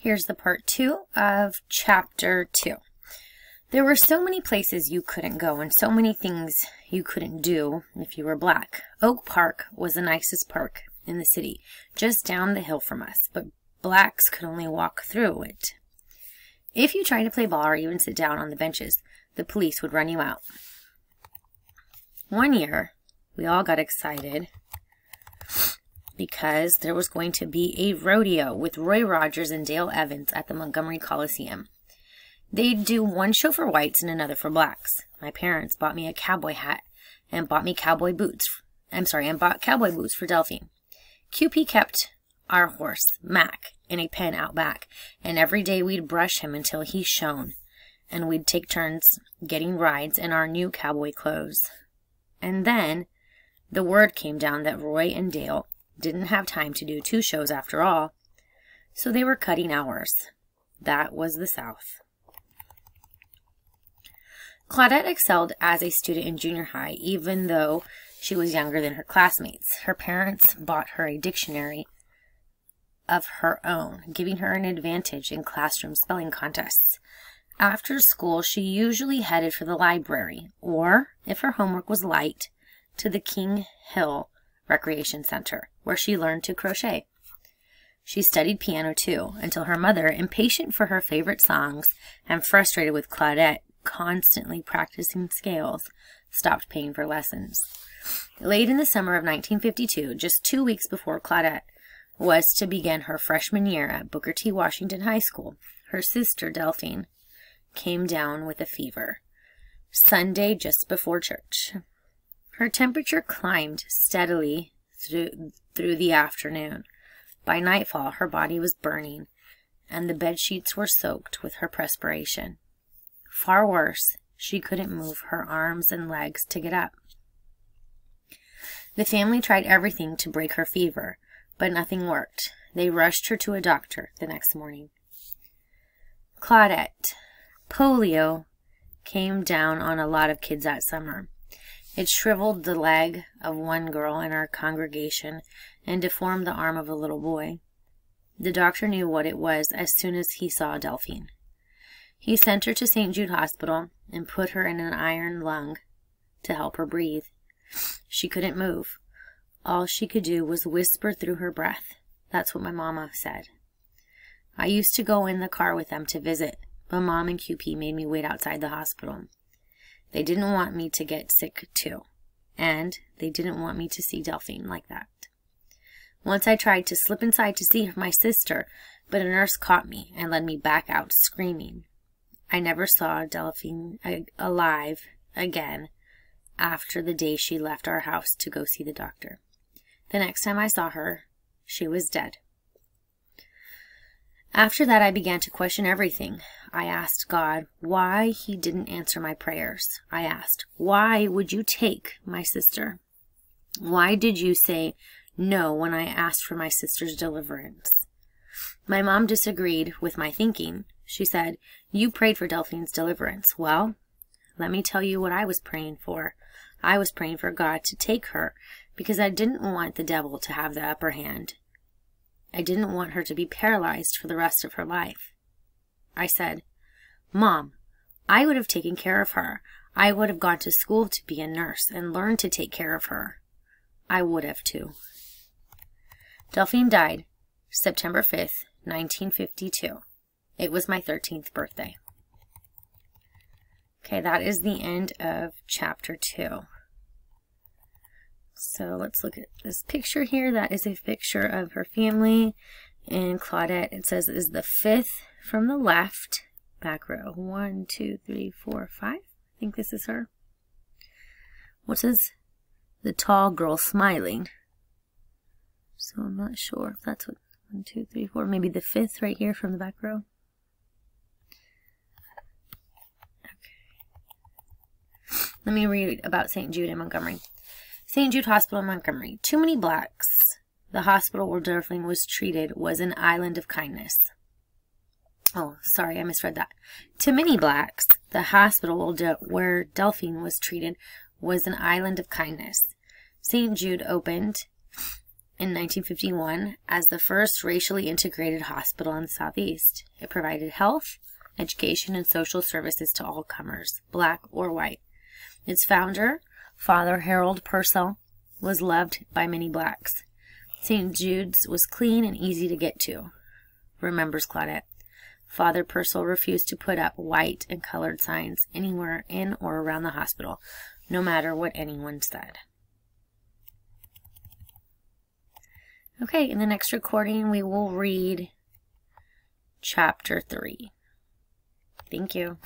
Here's the part 2 of chapter 2. There were so many places you couldn't go and so many things you couldn't do if you were black. Oak Park was the nicest park in the city, just down the hill from us, but blacks could only walk through it. If you tried to play ball or even sit down on the benches, the police would run you out. One year, we all got excited because there was going to be a rodeo with Roy Rogers and Dale Evans at the Montgomery Coliseum. They'd do one show for whites and another for blacks. My parents bought me a cowboy hat and bought cowboy boots for Delphine. QP kept our horse, Mac, in a pen out back, and every day we'd brush him until he shone, and we'd take turns getting rides in our new cowboy clothes. And then the word came down that Roy and Dale didn't have time to do 2 shows after all, so they were cutting hours. That was the South. Claudette excelled as a student in junior high, even though she was younger than her classmates. Her parents bought her a dictionary of her own, giving her an advantage in classroom spelling contests. After school, she usually headed for the library, or, if her homework was light, to the King Hill Recreation Center, where she learned to crochet. She studied piano too, until her mother, impatient for her favorite songs and frustrated with Claudette constantly practicing scales, stopped paying for lessons. Late in the summer of 1952, just 2 weeks before Claudette was to begin her freshman year at Booker T. Washington High School, her sister Delphine came down with a fever. Sunday, just before church. Her temperature climbed steadily through the afternoon. By nightfall, her body was burning, and the bed sheets were soaked with her perspiration. Far worse, she couldn't move her arms and legs to get up. The family tried everything to break her fever, but nothing worked. They rushed her to a doctor the next morning. Claudette. Polio came down on a lot of kids that summer. It shriveled the leg of one girl in our congregation and deformed the arm of a little boy. The doctor knew what it was as soon as he saw Delphine. He sent her to St. Jude Hospital and put her in an iron lung to help her breathe. She couldn't move. All she could do was whisper through her breath. That's what my mama said. I used to go in the car with them to visit, but Mom and QP made me wait outside the hospital. They didn't want me to get sick too, and they didn't want me to see Delphine like that. Once I tried to slip inside to see my sister, but a nurse caught me and led me back out screaming. I never saw Delphine alive again after the day she left our house to go see the doctor. The next time I saw her, she was dead. After that, I began to question everything. I asked God why He didn't answer my prayers. I asked, why would you take my sister? Why did you say no when I asked for my sister's deliverance? My mom disagreed with my thinking. She said, you prayed for Delphine's deliverance. Well, let me tell you what I was praying for. I was praying for God to take her because I didn't want the devil to have the upper hand. I didn't want her to be paralyzed for the rest of her life. I said, Mom, I would have taken care of her. I would have gone to school to be a nurse and learned to take care of her. I would have too. Delphine died September 5th, 1952. It was my 13th birthday. Okay, that is the end of chapter 2. So let's look at this picture here. That is a picture of her family. And Claudette, it says, is the 5th from the left. Back row. 1, 2, 3, 4, 5. I think this is her. What says? The tall girl smiling. So I'm not sure if that's what. 1, 2, 3, 4. Maybe the 5th right here from the back row. Okay. Let me read about St. Jude in Montgomery. St. Jude Hospital in Montgomery. Too many blacks. The hospital where Delphine was treated was an island of kindness. Oh, sorry, I misread that. To many blacks, the hospital where Delphine was treated was an island of kindness. St. Jude opened in 1951 as the first racially integrated hospital in the Southeast. It provided health, education, and social services to all comers, black or white. Its founder, Father Harold Purcell, was loved by many blacks. St. Jude's was clean and easy to get to, remembers Claudette. Father Purcell refused to put up white and colored signs anywhere in or around the hospital, no matter what anyone said. Okay, in the next recording, we will read Chapter 3. Thank you.